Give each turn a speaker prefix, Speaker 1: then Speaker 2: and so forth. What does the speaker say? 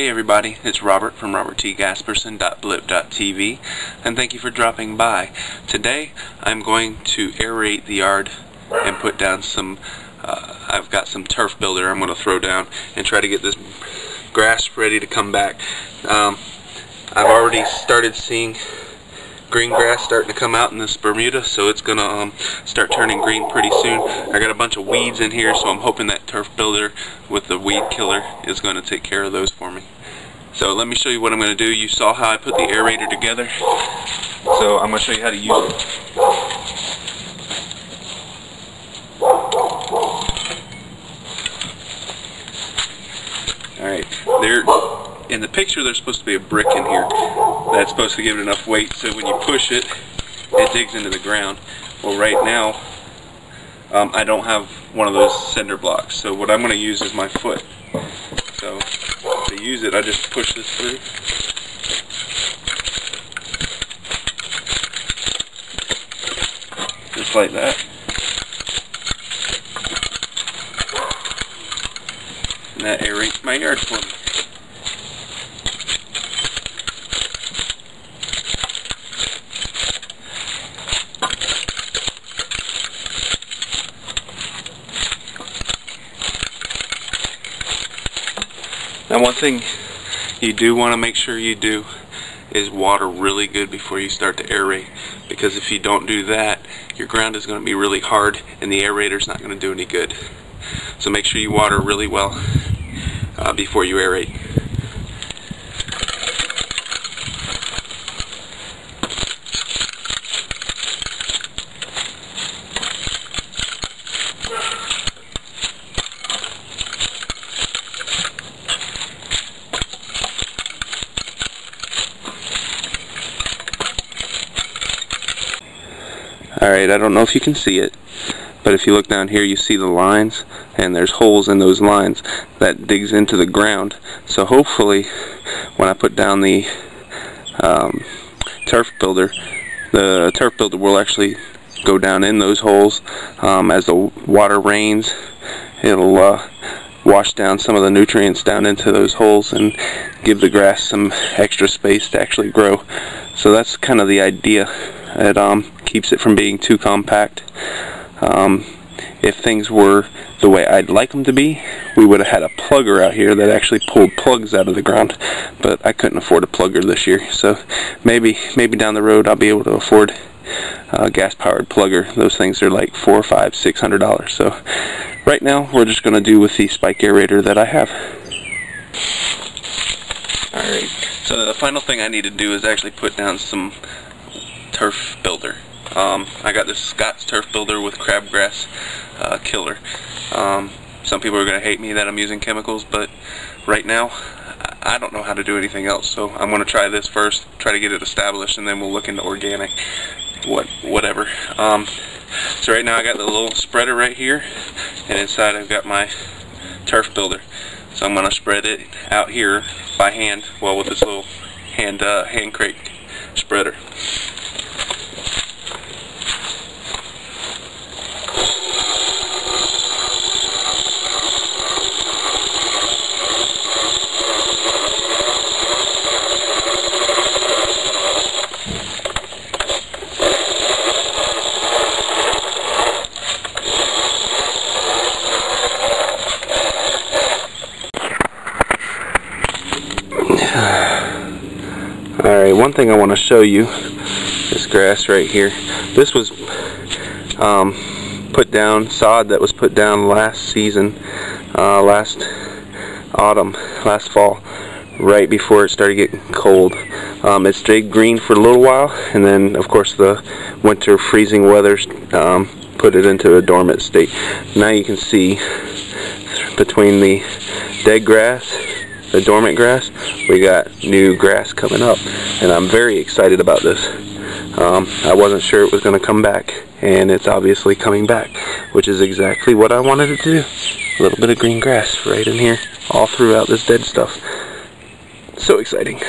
Speaker 1: Hey everybody, it's Robert from roberttgasperson.blip.tv, and thank you for dropping by. Today I'm going to aerate the yard and put down some, I've got some turf builder I'm going to throw down and try to get this grass ready to come back. I've already started seeing green grass starting to come out in this Bermuda, so it's gonna start turning green pretty soon. I got a bunch of weeds in here, so I'm hoping that turf builder with the weed killer is going to take care of those for me. So let me show you what I'm going to do. You saw how I put the aerator together, so I'm going to show you how to use it. Alright, in the picture there's supposed to be a brick in here that's supposed to give it enough weight so when you push it, it digs into the ground. Well, right now I don't have one of those cinder blocks, so what I'm going to use is my foot. So to use it, I just push this through. Just like that. And that aerates my yard for me. Now, one thing you do want to make sure you do is water really good before you start to aerate, because if you don't do that, your ground is going to be really hard and the aerator is not going to do any good. So make sure you water really well before you aerate. Alright, I don't know if you can see it, but if you look down here you see the lines, and there's holes in those lines that digs into the ground. So hopefully when I put down the turf builder, the turf builder will actually go down in those holes. As the water rains, it'll wash down some of the nutrients down into those holes and give the grass some extra space to actually grow. So that's kind of the idea. It keeps it from being too compact. If things were the way I'd like them to be, we would have had a plugger out here that actually pulled plugs out of the ground, but I couldn't afford a plugger this year, so maybe down the road I'll be able to afford a gas-powered plugger. Those things are like $400, $500, $600. So right now we're just going to do with the spike aerator that I have. Alright, so the final thing I need to do is actually put down some turf builder. I got this Scott's turf builder with crabgrass killer. Some people are going to hate me that I'm using chemicals, but right now I don't know how to do anything else, so I'm going to try this first, try to get it established, and then we'll look into organic, whatever. So right now I got the little spreader right here, and inside I've got my turf builder. So I'm going to spread it out here by hand, well, with this little hand crate spreader. Alright, one thing I want to show you, this grass right here. This was put down, sod that was put down last season, last autumn, last fall, right before it started getting cold. It stayed green for a little while, and then of course the winter freezing weathers put it into a dormant state. Now you can see between the dead grass, the dormant grass, we got new grass coming up, and I'm very excited about this. I wasn't sure it was going to come back, and it's obviously coming back, which is exactly what I wanted it to do. A little bit of green grass right in here, all throughout this dead stuff. So exciting.